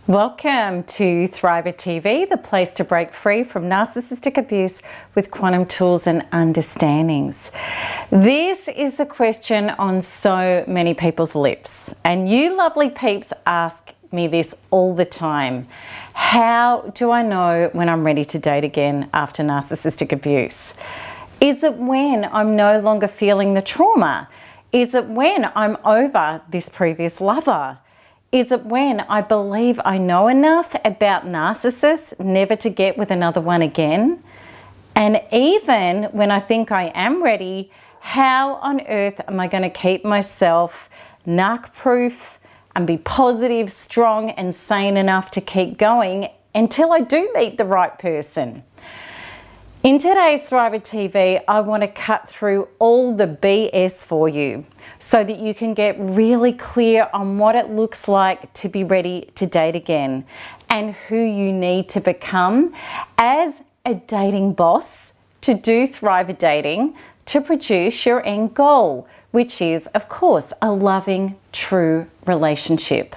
Welcome to Thriver TV, the place to break free from narcissistic abuse with quantum tools and understandings. This is the question on so many people's lips, and you lovely peeps ask me this all the time. How do I know when I'm ready to date again after narcissistic abuse? Is it when I'm no longer feeling the trauma? Is it when I'm over this previous lover? Is it when I believe I know enough about narcissists never to get with another one again? And even when I think I am ready, how on earth am I going to keep myself narc-proof and be positive, strong and sane enough to keep going until I do meet the right person? In today's Thriver TV, I want to cut through all the BS for you so that you can get really clear on what it looks like to be ready to date again and who you need to become as a dating boss to do Thriver dating to produce your end goal, which is, of course, a loving, true relationship,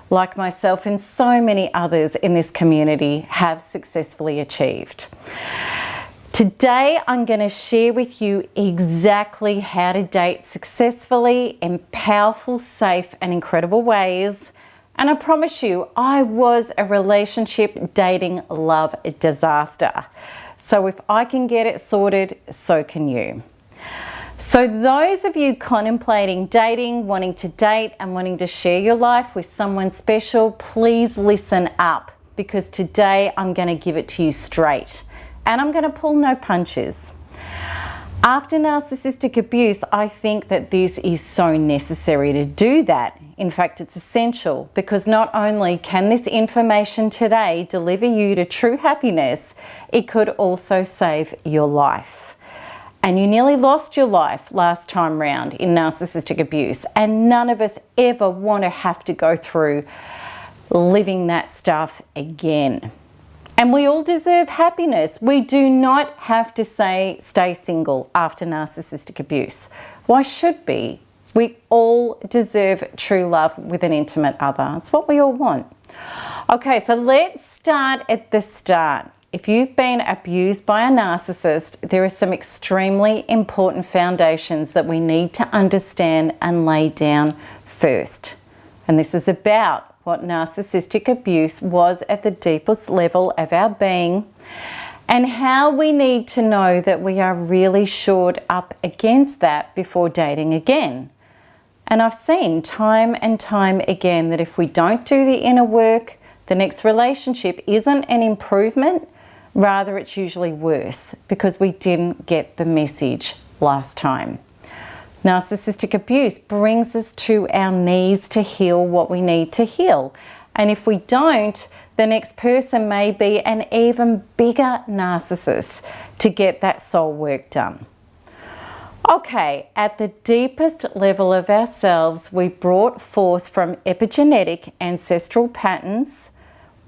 like myself and so many others in this community have successfully achieved. Today, I'm going to share with you exactly how to date successfully in powerful, safe, and incredible ways. And I promise you, I was a relationship, dating, love disaster. So if I can get it sorted, so can you. So those of you contemplating dating, wanting to date, and wanting to share your life with someone special, please listen up, because today I'm going to give it to you straight. And I'm going to pull no punches. After narcissistic abuse, I think that this is so necessary to do that. In fact, it's essential, because not only can this information today deliver you to true happiness, it could also save your life. And you nearly lost your life last time round in narcissistic abuse, and none of us ever want to have to go through living that stuff again. And we all deserve happiness. We do not have to stay single after narcissistic abuse. Why should we? We all deserve true love with an intimate other. It's what we all want. Okay, so let's start at the start. If you've been abused by a narcissist, there are some extremely important foundations that we need to understand and lay down first. And this is about what narcissistic abuse was at the deepest level of our being, and how we need to know that we are really shored up against that before dating again. And I've seen time and time again that if we don't do the inner work, the next relationship isn't an improvement, rather it's usually worse, because we didn't get the message last time. Narcissistic abuse brings us to our knees to heal what we need to heal. And if we don't, the next person may be an even bigger narcissist to get that soul work done. Okay, at the deepest level of ourselves, we brought forth from epigenetic ancestral patterns,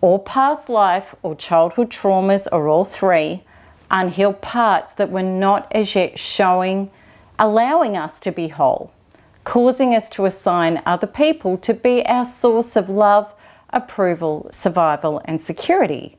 or past life, or childhood traumas, or all three, unhealed parts that were not as yet allowing us to be whole, causing us to assign other people to be our source of love, approval, survival, and security.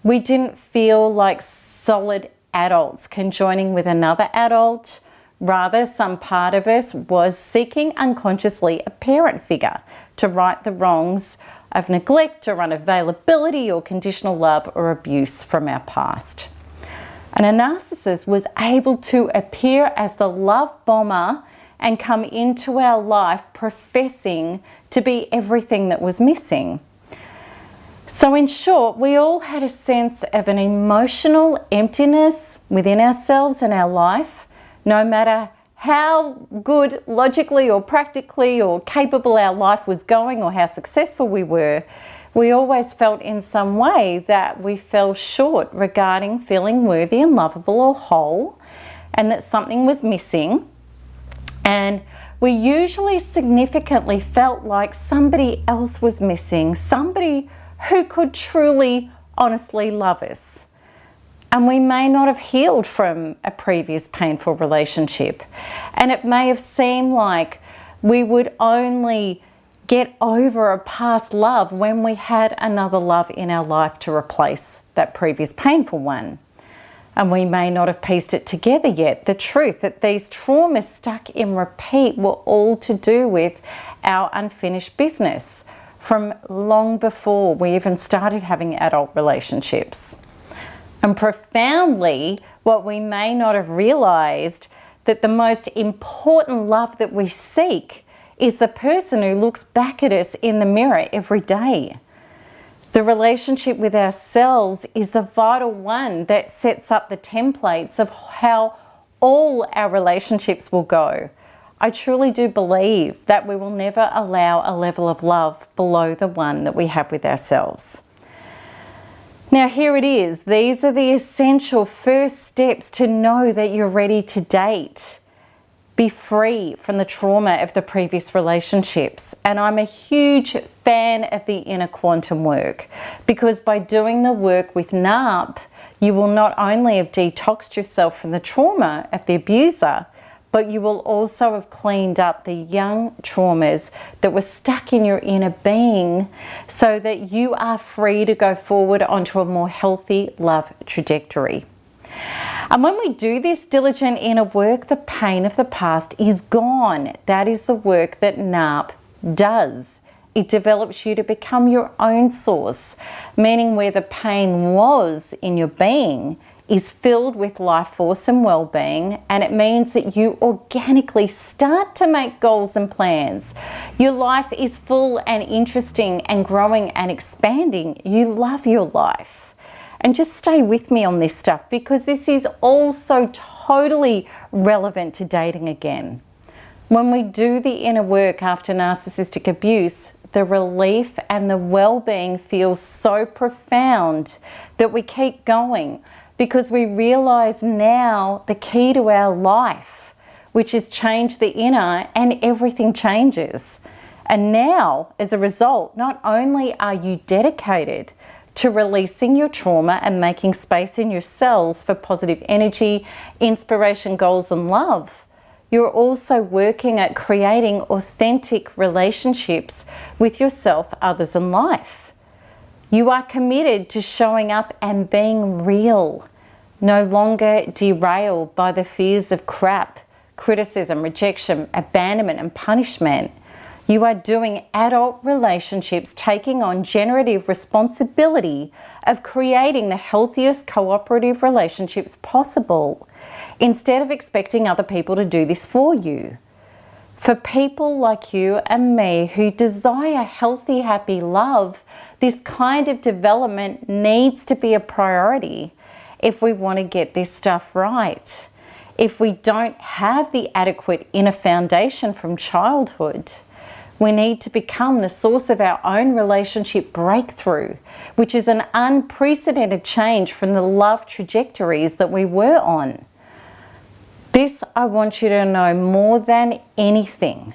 We didn't feel like solid adults conjoining with another adult. Rather, some part of us was seeking unconsciously a parent figure to right the wrongs of neglect or unavailability or conditional love or abuse from our past. And a narcissist was able to appear as the love bomber and come into our life professing to be everything that was missing. So in short, we all had a sense of an emotional emptiness within ourselves and our life, no matter how good logically or practically or capable our life was going or how successful we were. We always felt in some way that we fell short regarding feeling worthy and lovable or whole, and that something was missing. And we usually significantly felt like somebody else was missing, somebody who could truly, honestly love us. And we may not have healed from a previous painful relationship. And it may have seemed like we would only get over a past love when we had another love in our life to replace that previous painful one. And we may not have pieced it together yet. The truth that these traumas stuck in repeat were all to do with our unfinished business from long before we even started having adult relationships. And profoundly, what we may not have realized, that the most important love that we seek is the person who looks back at us in the mirror every day. The relationship with ourselves is the vital one that sets up the templates of how all our relationships will go. I truly do believe that we will never allow a level of love below the one that we have with ourselves. Now here it is. These are the essential first steps to know that you're ready to date. Be free from the trauma of the previous relationships. And I'm a huge fan of the inner quantum work, because by doing the work with NARP, you will not only have detoxed yourself from the trauma of the abuser, but you will also have cleaned up the young traumas that were stuck in your inner being, so that you are free to go forward onto a more healthy love trajectory. And when we do this diligent inner work, the pain of the past is gone. That is the work that NARP does. It develops you to become your own source, meaning where the pain was in your being is filled with life force and well-being, and it means that you organically start to make goals and plans. Your life is full and interesting and growing and expanding. You love your life. And just stay with me on this stuff, because this is also totally relevant to dating again. When we do the inner work after narcissistic abuse, the relief and the well-being feels so profound that we keep going, because we realize now the key to our life, which is change the inner, and everything changes. And now, as a result, not only are you dedicated to releasing your trauma and making space in your cells for positive energy, inspiration, goals, and love, you're also working at creating authentic relationships with yourself, others, and life. You are committed to showing up and being real, no longer derailed by the fears of crap, criticism, rejection, abandonment, and punishment. You are doing adult relationships, taking on generative responsibility of creating the healthiest cooperative relationships possible, instead of expecting other people to do this for you. For people like you and me who desire healthy, happy love, this kind of development needs to be a priority if we want to get this stuff right. If we don't have the adequate inner foundation from childhood, we need to become the source of our own relationship breakthrough, which is an unprecedented change from the love trajectories that we were on. This I want you to know more than anything.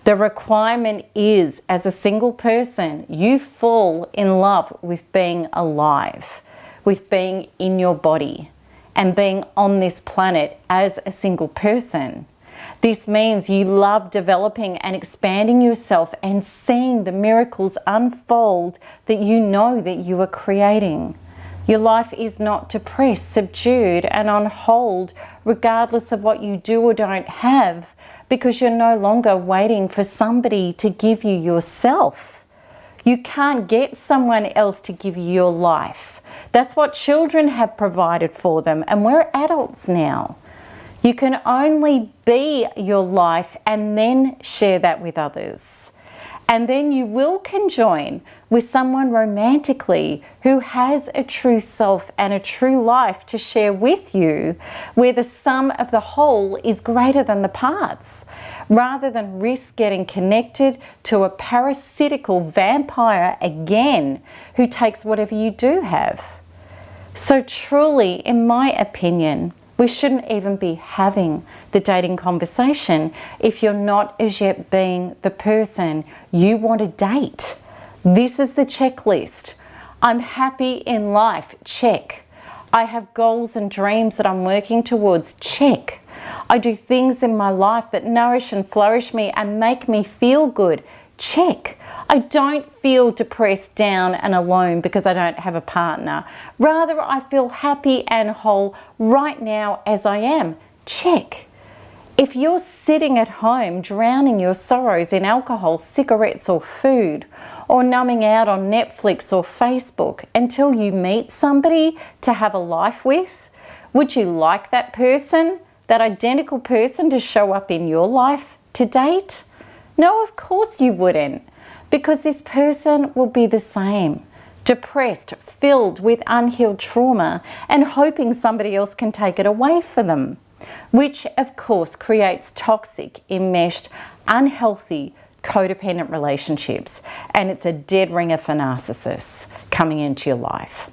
The requirement is, as a single person, you fall in love with being alive, with being in your body, and being on this planet as a single person. This means you love developing and expanding yourself and seeing the miracles unfold that you know that you are creating. Your life is not depressed, subdued, and on hold, regardless of what you do or don't have, because you're no longer waiting for somebody to give you yourself. You can't get someone else to give you your life. That's what children have provided for them, and we're adults now. You can only be your life and then share that with others. And then you will conjoin with someone romantically who has a true self and a true life to share with you, where the sum of the whole is greater than the parts, rather than risk getting connected to a parasitical vampire again who takes whatever you do have. So truly, in my opinion, we shouldn't even be having the dating conversation if you're not as yet being the person you want to date. This is the checklist. I'm happy in life, check. I have goals and dreams that I'm working towards, check. I do things in my life that nourish and flourish me and make me feel good, Check. I don't feel depressed, down and alone because I don't have a partner. Rather, I feel happy and whole right now as I am. Check. If you're sitting at home drowning your sorrows in alcohol, cigarettes or food, or numbing out on Netflix or Facebook until you meet somebody to have a life with, would you like that person, that identical person, to show up in your life to date? No, of course you wouldn't, because this person will be the same, depressed, filled with unhealed trauma and hoping somebody else can take it away for them, which of course creates toxic, enmeshed, unhealthy, codependent relationships, and it's a dead ringer for narcissists coming into your life.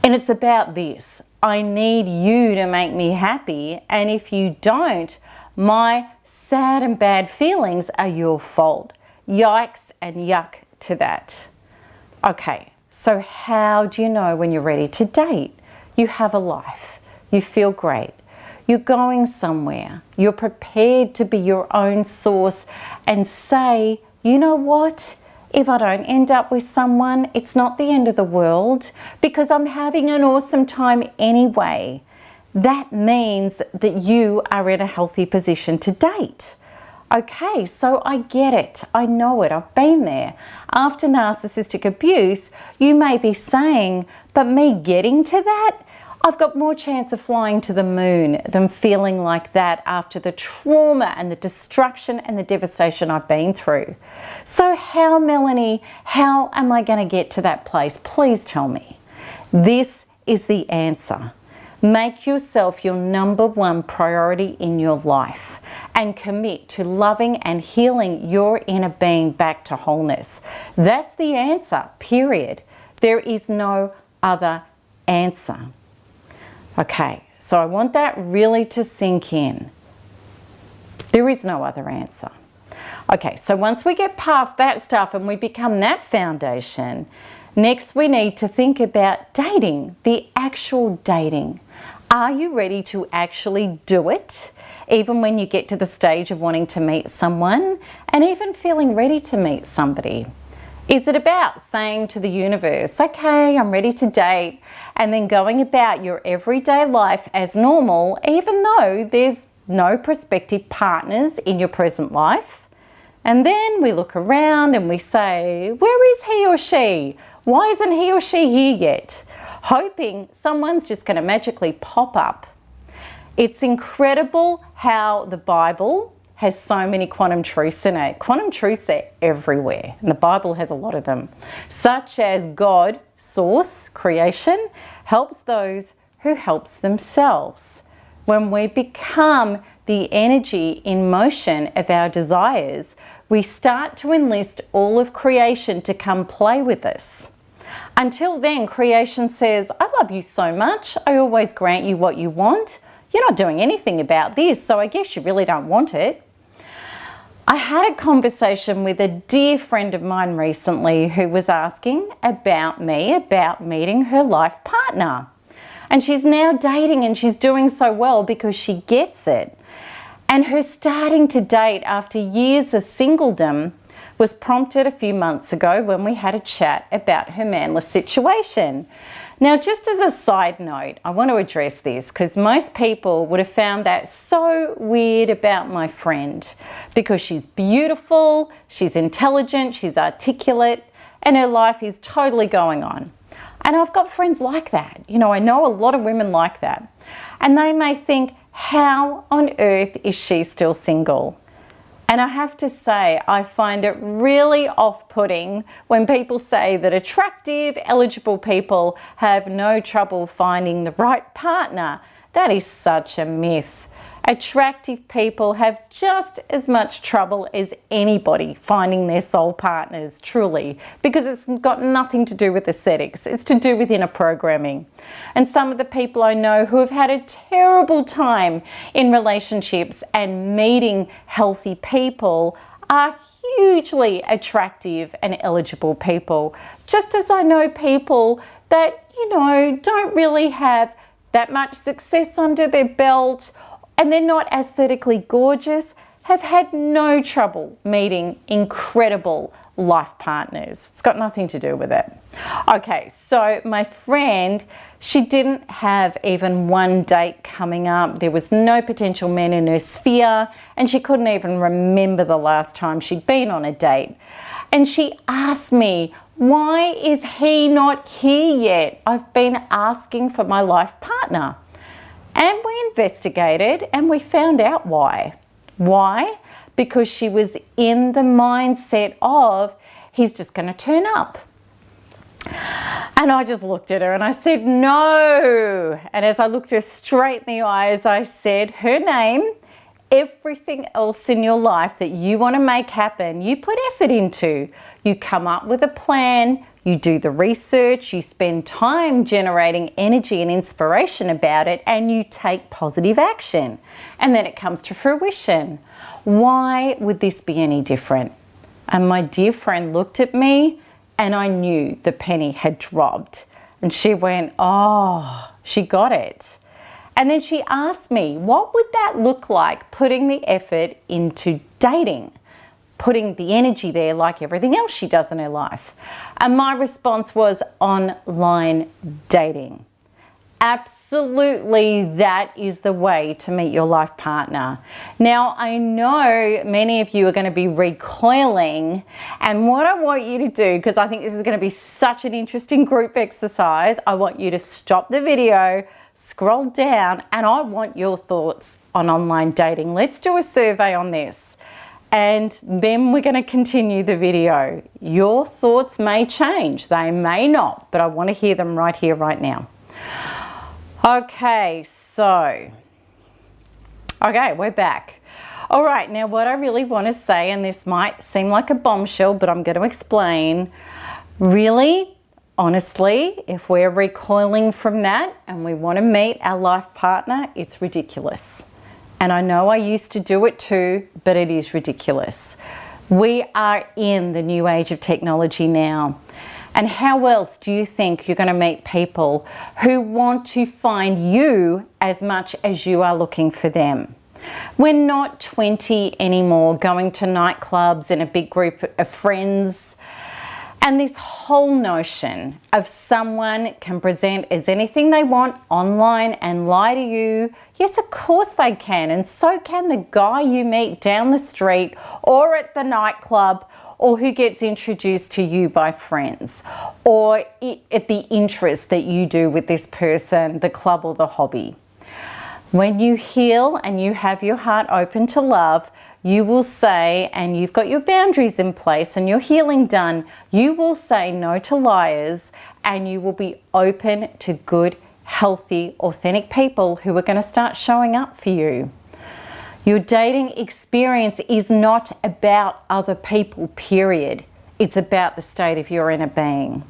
And it's about this: I need you to make me happy, and if you don't, my sad and bad feelings are your fault. Yikes and yuck to that. Okay, so how do you know when you're ready to date? You have a life, you feel great, you're going somewhere, you're prepared to be your own source and say, you know what? If I don't end up with someone, it's not the end of the world because I'm having an awesome time anyway. That means that you are in a healthy position to date. Okay, so I get it. I know it. I've been there. After narcissistic abuse, you may be saying, but me getting to that, I've got more chance of flying to the moon than feeling like that after the trauma and the destruction and the devastation I've been through. So how, Melanie, how am I going to get to that place? Please tell me. This is the answer. Make yourself your number one priority in your life and commit to loving and healing your inner being back to wholeness. That's the answer, period. There is no other answer. Okay, so I want that really to sink in. There is no other answer. Okay, so once we get past that stuff and we become that foundation, next we need to think about dating, the actual dating. Are you ready to actually do it, even when you get to the stage of wanting to meet someone and even feeling ready to meet somebody? Is it about saying to the universe, okay, I'm ready to date, and then going about your everyday life as normal, even though there's no prospective partners in your present life? And then we look around and we say, where is he or she? Why isn't he or she here yet? Hoping someone's just going to magically pop up. It's incredible how the Bible has so many quantum truths in it. Quantum truths are everywhere, and the Bible has a lot of them, such as God, source, creation, helps those who helps themselves. When we become the energy in motion of our desires, we start to enlist all of creation to come play with us. Until then, creation says, I love you so much, I always grant you what you want. You're not doing anything about this, so I guess you really don't want it. I had a conversation with a dear friend of mine recently who was asking about me, about meeting her life partner. And she's now dating and she's doing so well because she gets it. And her starting to date after years of singledom was prompted a few months ago when we had a chat about her manless situation. Now, just as a side note, I want to address this because most people would have found that so weird about my friend because she's beautiful, she's intelligent, she's articulate, and her life is totally going on. And I've got friends like that. You know, I know a lot of women like that. And they may think, how on earth is she still single? And I have to say, I find it really off-putting when people say that attractive, eligible people have no trouble finding the right partner. That is such a myth. Attractive people have just as much trouble as anybody finding their soul partners, truly, because it's got nothing to do with aesthetics. It's to do with inner programming. And some of the people I know who have had a terrible time in relationships and meeting healthy people are hugely attractive and eligible people. Just as I know people that, you know, don't really have that much success under their belt, and they're not aesthetically gorgeous, have had no trouble meeting incredible life partners. It's got nothing to do with it. Okay, so my friend, she didn't have even one date coming up. There was no potential men in her sphere, and she couldn't even remember the last time she'd been on a date. And she asked me, why is he not here yet? I've been asking for my life partner. And we investigated and we found out why. Why? Because she was in the mindset of, he's just going to turn up. And I just looked at her and I said, no. And as I looked her straight in the eyes, I said, her name, everything else in your life that you want to make happen, you put effort into. You come up with a plan, you do the research, you spend time generating energy and inspiration about it, and you take positive action. And then it comes to fruition. Why would this be any different? And my dear friend looked at me and I knew the penny had dropped. And she went, oh, she got it. And then she asked me, what would that look like, putting the effort into dating? Putting the energy there like everything else she does in her life. And my response was online dating. Absolutely, that is the way to meet your life partner. Now, I know many of you are going to be recoiling, and what I want you to do, because I think this is going to be such an interesting group exercise, I want you to stop the video, scroll down, and I want your thoughts on online dating. Let's do a survey on this. And then we're going to continue the video. Your thoughts may change, they may not, but I want to hear them right here, right now. Okay, we're back. All right, now what I really want to say, and this might seem like a bombshell, but I'm going to explain. Really, honestly, if we're recoiling from that and we want to meet our life partner, it's ridiculous. And I know I used to do it too, but it is ridiculous. We are in the new age of technology now. And how else do you think you're going to meet people who want to find you as much as you are looking for them? We're not 20 anymore, going to nightclubs in a big group of friends. And this whole notion of someone can present as anything they want online and lie to you. Yes, of course they can. And so can the guy you meet down the street or at the nightclub, or who gets introduced to you by friends, or at the interest that you do with this person, the club or the hobby. When you heal and you have your heart open to love, you will say, and you've got your boundaries in place and your healing done, you will say no to liars, and you will be open to good, healthy, authentic people who are going to start showing up for you. Your dating experience is not about other people, period. It's about the state of your inner being.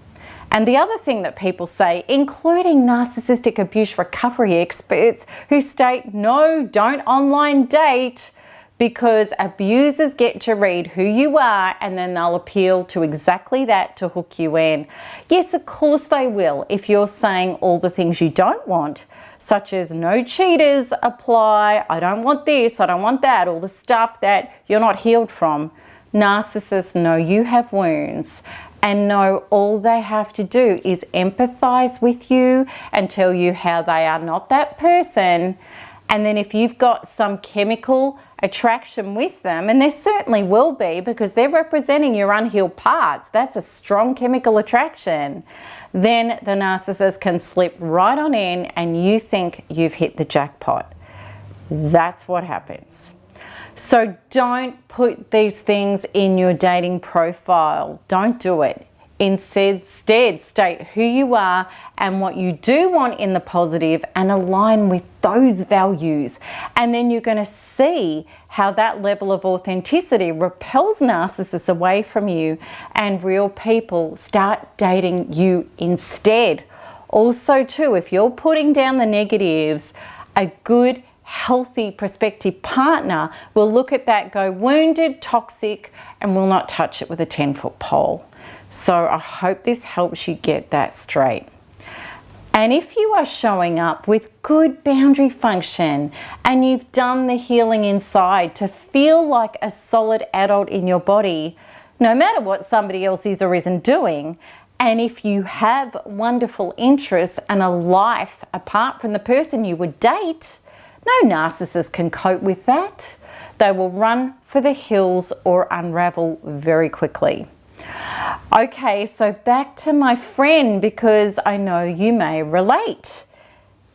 And the other thing that people say, including narcissistic abuse recovery experts, who state, no, don't online date, because abusers get to read who you are and then they'll appeal to exactly that to hook you in. Yes, of course they will, if you're saying all the things you don't want, such as no cheaters apply, I don't want this, I don't want that, all the stuff that you're not healed from. Narcissists know you have wounds and know all they have to do is empathize with you and tell you how they are not that person. And then if you've got some chemical attraction with them, and there certainly will be because they're representing your unhealed parts, that's a strong chemical attraction, then the narcissist can slip right on in and you think you've hit the jackpot. That's what happens. So don't put these things in your dating profile. Don't do it. Instead, state who you are and what you do want in the positive and align with those values. And then you're going to see how that level of authenticity repels narcissists away from you and real people start dating you instead. Also too, if you're putting down the negatives, a good, healthy prospective partner will look at that, go wounded, toxic, and will not touch it with a 10-foot pole. So I hope this helps you get that straight. And if you are showing up with good boundary function and you've done the healing inside to feel like a solid adult in your body, no matter what somebody else is or isn't doing, and if you have wonderful interests and a life apart from the person you would date, no narcissist can cope with that. They will run for the hills or unravel very quickly. Okay, so back to my friend, because I know you may relate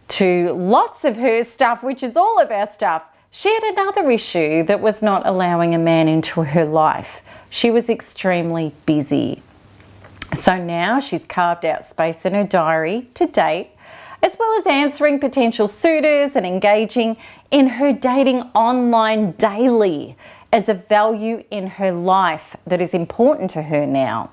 to lots of her stuff, which is all of our stuff. She had another issue that was not allowing a man into her life. She was extremely busy. So now she's carved out space in her diary to date, as well as answering potential suitors and engaging in her dating online daily as a value in her life that is important to her now.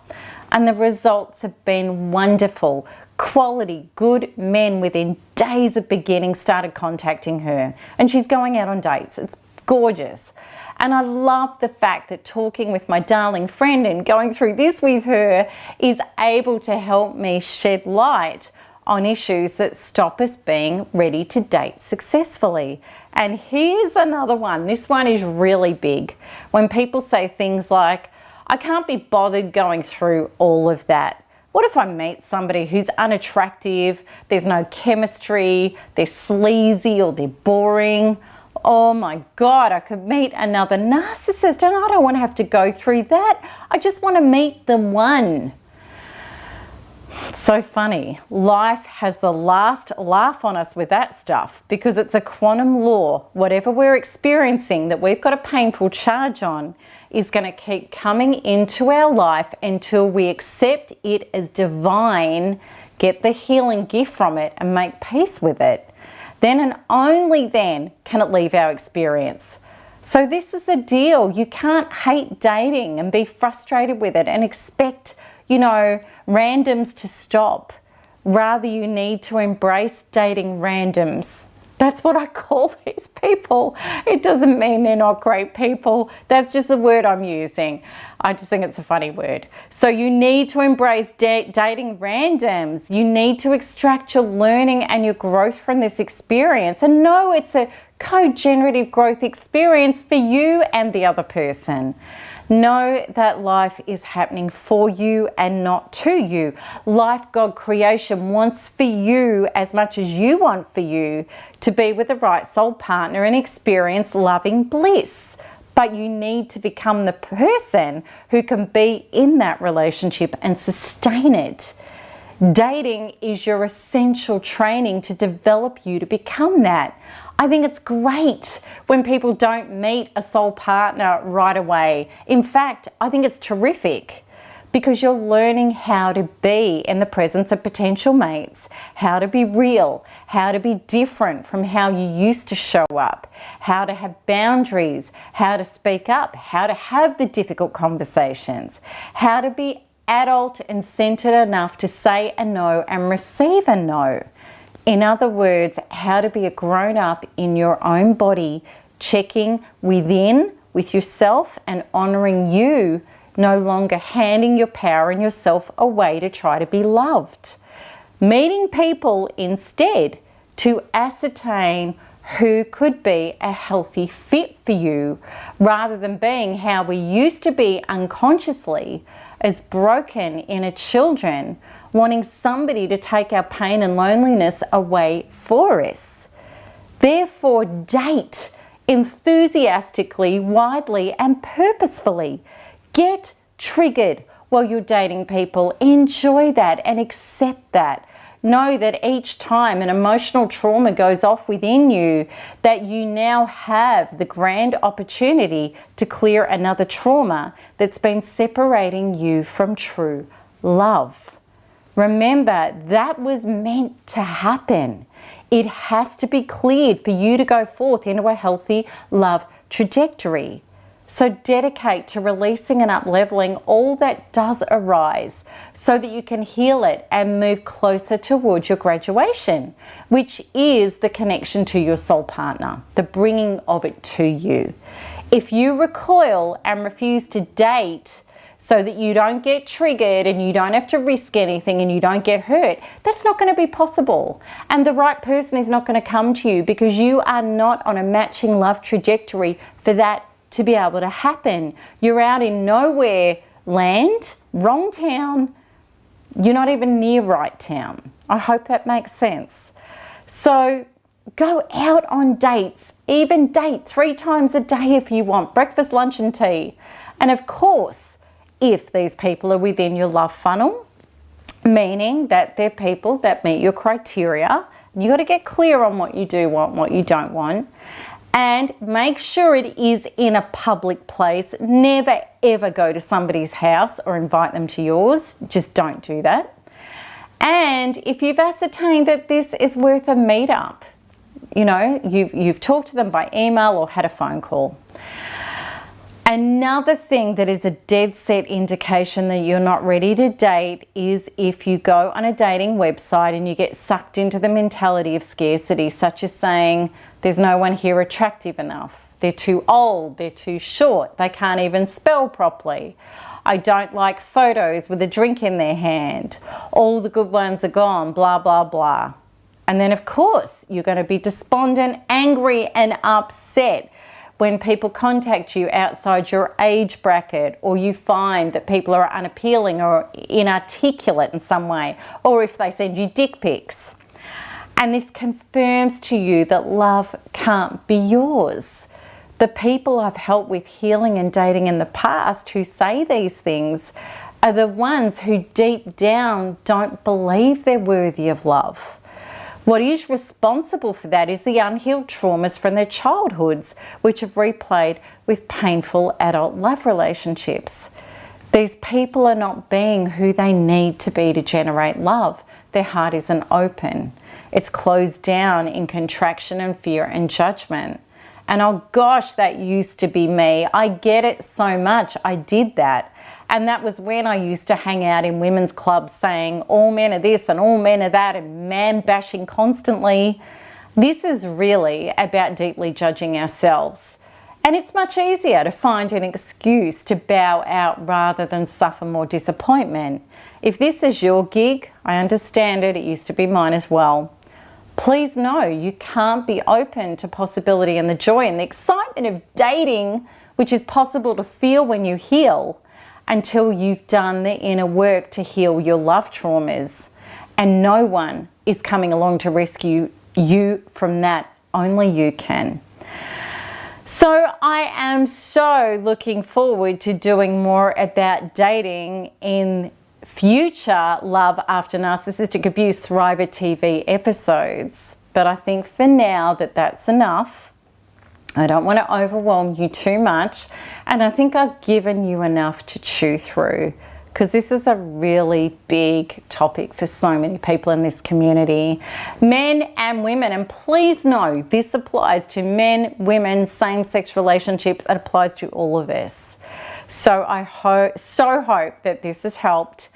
And the results have been wonderful. Quality, good men within days of beginning started contacting her, and she's going out on dates. It's gorgeous. And I love the fact that talking with my darling friend and going through this with her is able to help me shed light on issues that stop us being ready to date successfully. And here's another one. This one is really big. When people say things like, I can't be bothered going through all of that. What if I meet somebody who's unattractive, there's no chemistry, they're sleazy or they're boring? Oh my God, I could meet another narcissist and I don't want to have to go through that. I just want to meet the one. So funny. Life has the last laugh on us with that stuff because it's a quantum law. Whatever we're experiencing that we've got a painful charge on is going to keep coming into our life until we accept it as divine, get the healing gift from it and make peace with it. Then and only then can it leave our experience. So this is the deal. You can't hate dating and be frustrated with it and expect, randoms to stop. Rather, you need to embrace dating randoms. That's what I call these people. It doesn't mean they're not great people. That's just the word I'm using. I just think it's a funny word. So you need to embrace dating randoms. You need to extract your learning and your growth from this experience and know it's a co-generative growth experience for you and the other person. Know that life is happening for you and not to you. Life, God, creation wants for you as much as you want for you to be with the right soul partner and experience loving bliss. But you need to become the person who can be in that relationship and sustain it. Dating is your essential training to develop you to become that. I think it's great when people don't meet a soul partner right away. In fact, I think it's terrific because you're learning how to be in the presence of potential mates, how to be real, how to be different from how you used to show up, how to have boundaries, how to speak up, how to have the difficult conversations, how to be adult and centered enough to say a no and receive a no. In other words, how to be a grown-up in your own body, checking within with yourself and honoring you, no longer handing your power and yourself away to try to be loved. Meeting people instead to ascertain who could be a healthy fit for you rather than being how we used to be unconsciously as broken inner children, wanting somebody to take our pain and loneliness away for us. Therefore, date enthusiastically, widely, and purposefully. Get triggered while you're dating people. Enjoy that and accept that. Know that each time an emotional trauma goes off within you, that you now have the grand opportunity to clear another trauma that's been separating you from true love. Remember, that was meant to happen. It has to be cleared for you to go forth into a healthy love trajectory. So dedicate to releasing and up-leveling all that does arise so that you can heal it and move closer towards your graduation, which is the connection to your soul partner, the bringing of it to you. If you recoil and refuse to date so that you don't get triggered and you don't have to risk anything and you don't get hurt, that's not going to be possible. And the right person is not going to come to you because you are not on a matching love trajectory for that to be able to happen. You're out in nowhere land, wrong town. You're not even near right town. I hope that makes sense. So go out on dates, even date 3 times a day if you want, breakfast, lunch and tea. And of course, if these people are within your love funnel, meaning that they're people that meet your criteria, you got to get clear on what you do want, what you don't want, and make sure it is in a public place. Never ever go to somebody's house or invite them to yours. Just don't do that. And if you've ascertained that this is worth a meetup, you know, you've talked to them by email or had a phone call. Another thing that is a dead set indication that you're not ready to date is if you go on a dating website and you get sucked into the mentality of scarcity, such as saying, there's no one here attractive enough. They're too old, they're too short, they can't even spell properly. I don't like photos with a drink in their hand. All the good ones are gone, blah, blah, blah. And then of course, you're going to be despondent, angry and upset when people contact you outside your age bracket, or you find that people are unappealing or inarticulate in some way, or if they send you dick pics. And this confirms to you that love can't be yours. The people I've helped with healing and dating in the past who say these things are the ones who deep down don't believe they're worthy of love. What is responsible for that is the unhealed traumas from their childhoods, which have replayed with painful adult love relationships. These people are not being who they need to be to generate love. Their heart isn't open. It's closed down in contraction and fear and judgment. And oh gosh, that used to be me. I get it so much. I did that. And that was when I used to hang out in women's clubs saying all men are this and all men are that and man bashing constantly. This is really about deeply judging ourselves. And it's much easier to find an excuse to bow out rather than suffer more disappointment. If this is your gig, I understand it. It used to be mine as well. Please know you can't be open to possibility and the joy and the excitement of dating, which is possible to feel when you heal, until you've done the inner work to heal your love traumas. And no one is coming along to rescue you from that. Only you can. So I am so looking forward to doing more about dating in future Love After Narcissistic Abuse Thriver TV episodes. But I think for now that's enough. I don't want to overwhelm you too much, and I think I've given you enough to chew through, because this is a really big topic for so many people in this community, men and women. And please know this applies to men, women, same-sex relationships. It applies to all of us. So I hope that this has helped.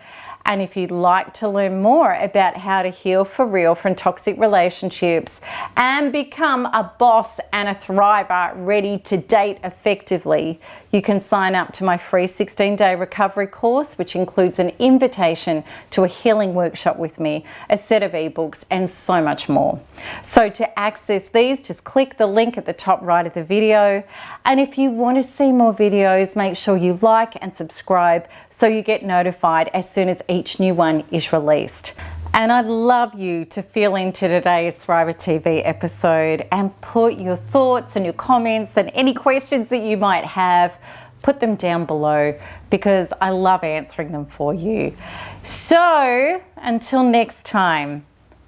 And if you'd like to learn more about how to heal for real from toxic relationships and become a boss and a thriver ready to date effectively, you can sign up to my free 16-day recovery course, which includes an invitation to a healing workshop with me, a set of ebooks, and so much more. So to access these, just click the link at the top right of the video. And if you want to see more videos, make sure you like and subscribe so you get notified as soon as each new one is released. And I'd love you to feel into today's Thriver TV episode and put your thoughts and your comments and any questions that you might have, put them down below, because I love answering them for you. So until next time,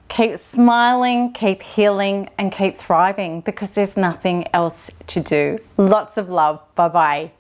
keep smiling, keep healing, and keep thriving, because there's nothing else to do. Lots of love. Bye-bye.